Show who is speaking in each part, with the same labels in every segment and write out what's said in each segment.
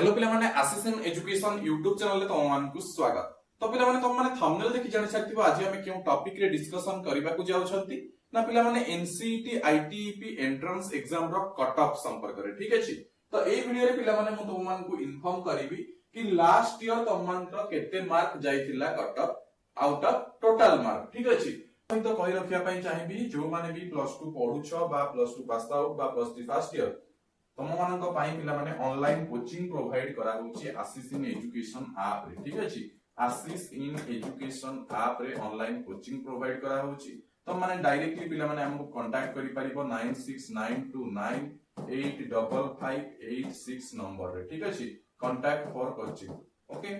Speaker 1: Hello पिला माने आसिसन education YouTube channel रे तुम मान को स्वागत। तो पिला माने तुम माने थंबनेल देखि जानि सकथिबो आज हम केउ टॉपिक रे डिस्कशन करबा को जाउ छथि ना पिला माने एनसीईटी आईटीईपी एंट्रेंस एग्जाम रो कट ऑफ संपर्क रे ठीक अछि। तो ए वीडियो रे पिला माने मु तुम मान को इन्फॉर्म करबी कि लास्ट ईयर तुम मान को केते मार्क जाइथिला cut off out of total mark ठीक अछि। तो कहि रखिया पई चाहिबी जो माने भी +2 पढुछो बा +2 पास आउट बा +3 फर्स्ट ईयर तम मानक पाई पिला माने ऑनलाइन कोचिंग प्रोवाइड करा होची आसिस इन एजुकेशन ऐप रे ठीक अछि। आसिस इन एजुकेशन ऐप रे ऑनलाइन कोचिंग प्रोवाइड करा होची तम माने डायरेक्टली पिला माने हमको कांटेक्ट करि परिबो 9692985586 नंबर रे ठीक अछि। कांटेक्ट फॉर कोचिंग ओके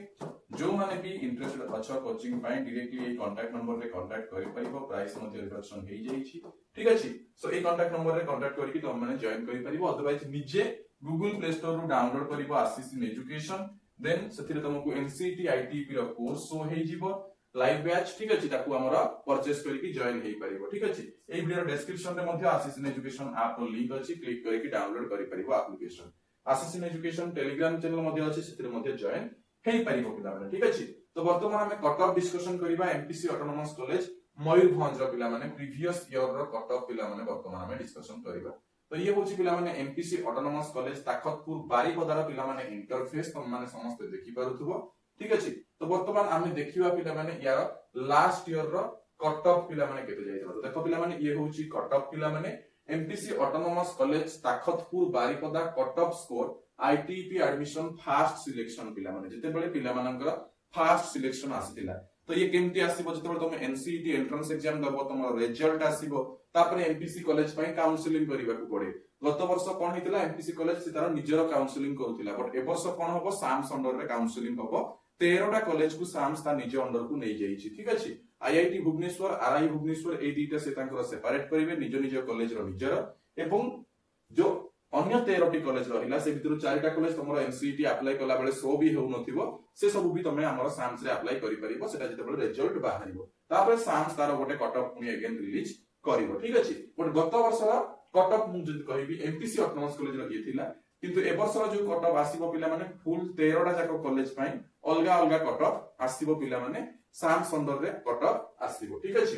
Speaker 1: जो माने भी इंटरेस्टेड अच्छा कोचिंग पाई डायरेक्टली ए कांटेक्ट नंबर रे कांटेक्ट करि परिबो प्राइस मध्ये रिडक्शन हेइ जाईछि ठीक अछि। सो ए कांटेक्ट नंबर रे कांटेक्ट करके तुम माने जॉइन करि परिबो अदरवाइज निजे गूगल प्ले स्टोर रो डाउनलोड करिबो आसिस इन एजुकेशन देन सेथिरे तुमको एनसीईटी आईटीईपी रो कोर्स शो हेइ जिवो लाइव बैच ठीक अछि ताकू हमरा परचेस करके जॉइन हेइ परिबो ठीक अछि। ए वीडियो रो डिस्क्रिप्शन रे मध्ये आसिस इन एजुकेशन ऐप रो लिंक अछि क्लिक करके डाउनलोड करि परिबो application. Asis in education Telegram channel मध्ये अछि सेथिरे मध्ये जॉइन हेइ परिबो पिला माने ठीक अछि। तो वर्तमान हमें कट ऑफ डिस्कशन करिबा एमपीसी ऑटोनोमस कॉलेज मयूरभंज रो पिला माने प्रीवियस ईयर रो कट ऑफ पिला माने वर्तमान हमें डिस्कशन करिबा। तो ये होची पिला माने एमपीसी ऑटोनोमस कॉलेज ताकतपुर बारीपदार पिला माने इंटरफेस तुम माने समस्त देखि पारुथबो ठीक अछि। तो वर्तमान हमें देखिबा पिला माने यार लास्ट ईयर रो कट ऑफ पिला माने केते जाइतबा। देखो पिला माने ये होची कट ऑफ पिला माने MPC autonomous college Takatpur Baripada cut off score ITEP admission fast selection पिला माने जते बेले पिला मानकर फास्ट सिलेक्शन आसीतिला। तो ये केमती आसीबो जते बेले तुम एनसीईटी एंट्रेंस एग्जाम दबो तुमरो रिजल्ट आसीबो तापरे एमपीसी कॉलेज पई काउंसलिंग करिबा को पड़े। गत वर्ष कोन हितला एमपीसी कॉलेज से तार निजरो काउंसलिंग करूतिला बट ए वर्ष कोन होबो साम्स अंडर रे काउंसलिंग होबो 13टा कॉलेज को साम्स ता निज अंडर को नै जाईछि ठीक अछि। आईआईटी भुवनेश्वर आरआई भुवनेश्वर ए दीटा से तांकर सेपरेट करिवे निज निज कॉलेज रो निजरो एवं जो अन्य 13टी कॉलेज रहिला से भितरु 4टा कॉलेज तमरो एनसीईटी अप्लाई कला बेले सो भी हो नथिबो से सब भी तमे हमर साम्स रे अप्लाई करि परिबो सेटा जते बेले रिजल्ट बाहरिबो तापर साम्स तार गोटे कट ऑफ पुनी अगेन रिलीज करिवो ठीक अछि। बट गत वर्ष कट ऑफ मु जदि कहिबी एमपीसी ऑटोनोमस कॉलेज रो थिला किंतु ए वर्ष जो कट ऑफ आसीबो पिला माने फुल 13टा जाको कॉलेज पई अलगा अलगा कट ऑफ आसीबो पिला माने साम्स अंडर रे कट ऑफ आसीबो ठीक अछि।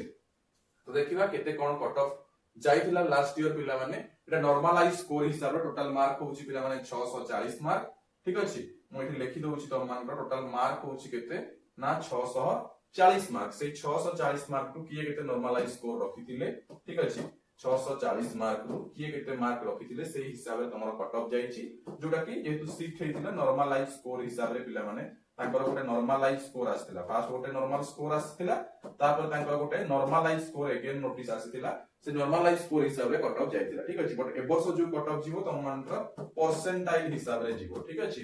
Speaker 1: तो देखिबा केते कोन कट ऑफ जाइथिला लास्ट ईयर पिला माने एटा नॉर्मलाइज स्कोर हिसाब रे टोटल मार्क होची पिला माने 640 मार्क ठीक अछि। मु एठी लिखि दउची त मान टोटल मार्क होची केते ना 640 मार्क से 640 मार्क को किए केते नॉर्मलाइज स्कोर रखितिले ठीक अछि। 640 मार्क रो किए केते मार्क रखितिले सेही हिसाब रे तमरो कट ऑफ जाईची जोटा कि जेतु सीट हेतिला नॉर्मलाइज स्कोर हिसाब रे पिला माने तांकर गोटे नॉर्मलाइज स्कोर आस्थिला फास्ट गोटे नॉर्मल स्कोर आस्थिला तापर तांकर गोटे नॉर्मलाइज स्कोर अगेन नोटिस आस्थिला से नॉर्मलाइज स्कोर हिसाब रे कट ऑफ जाइतिला ठीक अछि। बट ए वर्ष जो कट ऑफ जीवो तम मानकर परसेंटाइल हिसाब रे जीवो ठीक अछि।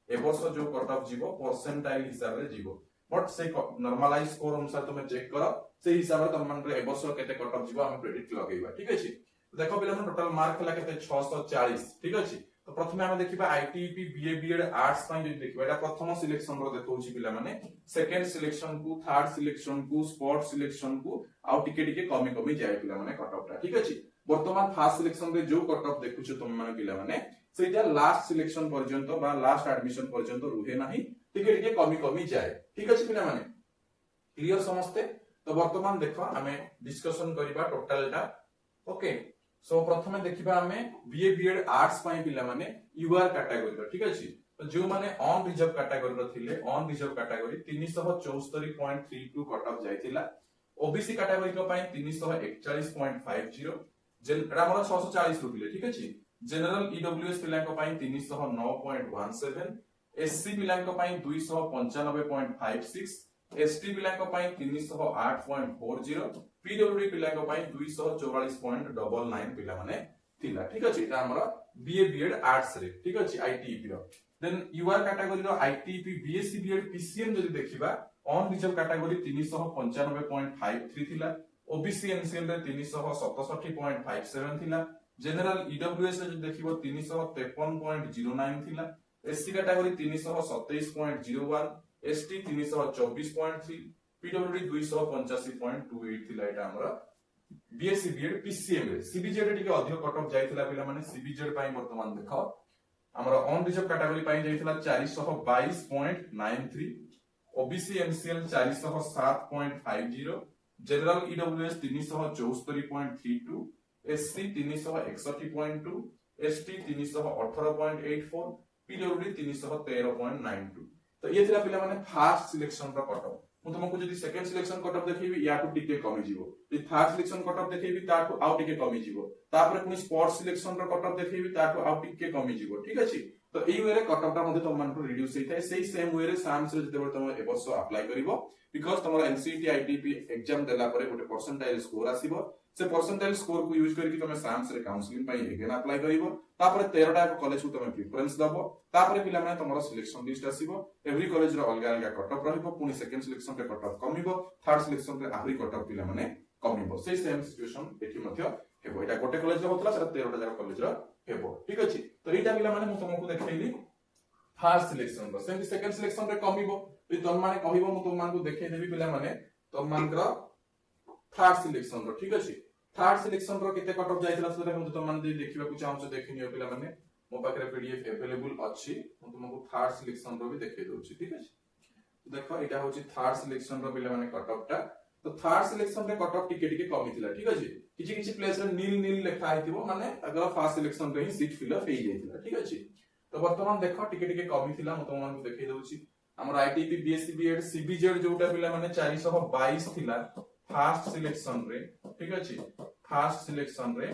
Speaker 1: ए वर्ष जो कट ऑफ जीवो परसेंटाइल हिसाब रे जीवो बट से नॉर्मलाइज स्कोर अनुसार तुम चेक करो से हिसाब रे तम मानकर ए वर्ष केते कट ऑफ जीवो हम प्रेडिक्ट लगेबा ठीक अछि। देखो पिला टोटल मार्क हला केते 640 ठीक अछि। तो प्रथमे हम देखिबा आईटीईपी बीए बीएड आर्ट्स पई जे देखिबा एटा प्रथम सिलेक्शन रो देखौछि पिला माने सेकंड सिलेक्शन को थर्ड सिलेक्शन को स्पॉट सिलेक्शन को आउ टिके टिके कमी कमी जाय पिला माने कट ऑफ ता ठीक अछि। वर्तमान फर्स्ट सिलेक्शन रे जो कट ऑफ देखुछ तुम माने पिला माने सेटा लास्ट सिलेक्शन पर्यंत बा लास्ट एडमिशन पर्यंत रुहे नाही टिके टिके कमी कमी जाय ठीक अछि पिला माने क्लियर समस्ते। तो वर्तमान देखो हमें डिस्कशन करिबा टोटल टा ओके। सो प्रथमे देखिबा हमें बीए बीएड आर्ट्स पई पिला माने यूआर कैटेगरी रो ठीक अछि। तो जो माने ऑन रिजर्व कैटेगरी रो थिले on reserve category 374.32 cut off जायतिला ओबीसी कैटेगरी को पई 341.50 जेनरा हमर 640 रुपिले ठीक अछि। जनरल ईडब्ल्यूएस पिला को पई 309.17 एससी पिला को पई 295.56 एसटी पिला को पई 308.40 पीडब्ल्यूडी पिला को पई 244.99 पिला माने थिला ठीक अछि। एटा हमर बीए बीएड आर्ट्स रे ठीक अछि आईटीईपी रो। देन यूआर कैटेगरी रो आईटीईपी बीएससी बीएड पीसीएम जदि देखिबा ऑन रिजर्व कैटेगरी 395.53 थिला ओबीसी एनसीएल रे 367.57 थिला जनरल ईडब्ल्यूएस रे जदि देखिबो 353.09 थिला एससी कैटेगरी 327.01 एसटी 324.3 पीडब्ल्यूडी 285.28 थिला एटा हमरा बीएससी बीएड पीसीएम रे सीबीजेड टिके अधिक कट ऑफ जाइथिला पिला माने सीबीजेड पई वर्तमान देखो हमर अनरिजर्व कैटेगरी पाई जाइथिला 422.93, OBC NCL 407.50, general EWS 374.32, SC 361.2, ST 318.84, PWD 313.92। तो ये थिला पिला माने फर्स्ट सिलेक्शन रो कट ऑफ। मु तुमको जदी सेकंड सिलेक्शन कट ऑफ देखैबी या टू टिके कमी जीवो, जदी थर्ड सिलेक्शन कट ऑफ देखैबी ता टू आउट टिके कमी जीवो, तापर पुनी स्पोर्ट सिलेक्शन रो कट ऑफ देखैबी ता टू आउट टिके कमी जीवो। ठीक अछि, तो एई वे रे कट ऑफ ता मध्ये तुम मान को रिड्यूस हेइथाय। सेही सेम वे रे साम्स रे जते तुम ए वर्ष अप्लाई करिवो, बिकॉज़ तुमरा एनसीटी आईटीपी एग्जाम देला परे गोटे परसेंटाइल स्कोर आसीबो, से परसेंटाइल स्कोर को यूज करके तुम साम्स रे काउंसलिंग पाई अगेन अप्लाई करिवो, तापर 13 टा कॉलेज को तुम प्रेफरेंस दबो, तापर पिला माने तुमरा सिलेक्शन लिस्ट आसीबो, एवरी कॉलेज रो अलग अलग कट ऑफ रहिबो, पुनी सेकंड सिलेक्शन रे कट ऑफ कमिबो, थर्ड सिलेक्शन रे आहुरी कट ऑफ पिला माने कमिबो। सेही सेम सिचुएशन एठी मध्ये हेबो। एटा गोटे कॉलेज रे होतला, सेटा 13 टा जाक कॉलेज रो हेबो। ठीक अछि, तो एटा पिला माने मु तुमको देखैली फर्स्ट सिलेक्शन रो। सेम सेकंड सिलेक्शन रे कमिबो, तो तुम माने कहिबो मु तुम मानकु देखै देबी पिला माने तुम मानकर थर्ड सिलेक्शन रो। ठीक अछि, थर्ड सिलेक्शन रो केते कट ऑफ जाइतला सेटा हम तुम मान देखिबा को चाहौ छ देखिनियो पिला माने मो पाखरे पीडीएफ अवेलेबल अछि, हम तुमको थर्ड सिलेक्शन रो भी देखै दोछि। ठीक अछि, तो देखो एटा होछि थर्ड सिलेक्शन रो पिला माने कट ऑफ टा। तो थर्ड सिलेक्शन रे कट ऑफ टिके टिके कमी थिला। ठीक अछि, किछि किछि प्लेस रे नील नील लिखा आइतिबो, माने अगर फर्स्ट सिलेक्शन रे ही सीट फिल अप हेइ जाइतिला। ठीक अछि, तो वर्तमान देखो टिके टिके कमी थिला, हम तुम मानकु देखै दोछि। हमर आईटीपी बीएससी बीएड सीबीजेड जोटा पिला माने 422 थिला फर्स्ट सिलेक्शन रे। ठीक अछि, फर्स्ट सिलेक्शन रे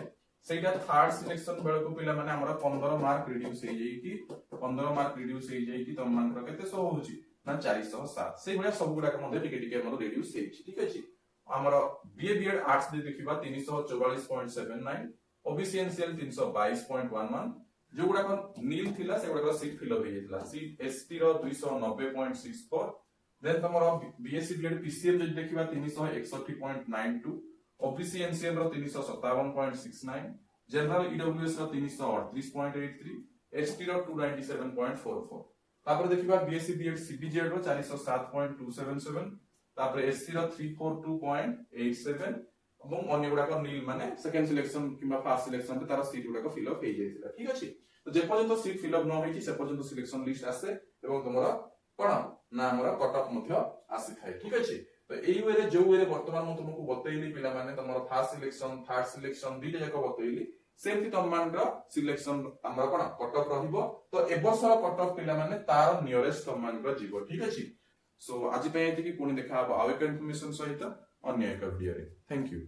Speaker 1: सेटा थर्ड सिलेक्शन बेल को पिला माने हमरा 15 मार्क रिड्यूस हे जाई कि 15 मार्क रिड्यूस हे जाई कि तम मानकर केते सो होउची ना 407। से भलिया सब गुडा के मध्ये टिके टिके हमर रिड्यूस हे छी। ठीक अछि, हमर बीए बीएड आर्ट्स दे देखिबा 344.79, ओबीसी एनसीएल 322.11, जो गुडा को नील थिला से गुडा सीट फिल अप हे जाइतला। सीट एसटी रो 290.64, देन तमरो बीएससी बीएड पीसीएम जे देखिबा 361.92, ओबीसी एनसीएल रो 357.69, जनरल ईडब्ल्यूएस रो 338.83, एसटी रो 297.44। तापर देखिबा बीएससी बीएड सीबीजेड रो 407.277, तापर एससी रो 342.87 এবং अन्य गुडा को नील माने सेकंड सिलेक्शन किबा फर्स्ट सिलेक्शन रे तार सीट गुडा को फिल अप हे जाइतिला। ठीक अछि, तो जे पर्यंत सीट फिल अप न होई से पर्यंत सिलेक्शन लिस्ट आसे एवं तुमरा कोन ना हमरा कट ऑफ मध्ये आसी थाए। ठीक अछि, तो एई वे रे जो वे रे वर्तमान मु तुमको बतैली पिला माने तमरा फर्स्ट सिलेक्शन थर्ड सिलेक्शन दुईटा जाक बतैली, सेमति तम मानर सिलेक्शन हमरा कोन कट ऑफ रहिबो। तो ए वर्ष कट ऑफ पिला माने तार नियरेस्ट तम मानर जीवो। ठीक अछि, सो आज पे एति कि पुनी देखा अब आवे इन्फॉर्मेशन सहित अन्य एक वीडियो रे। Thank you.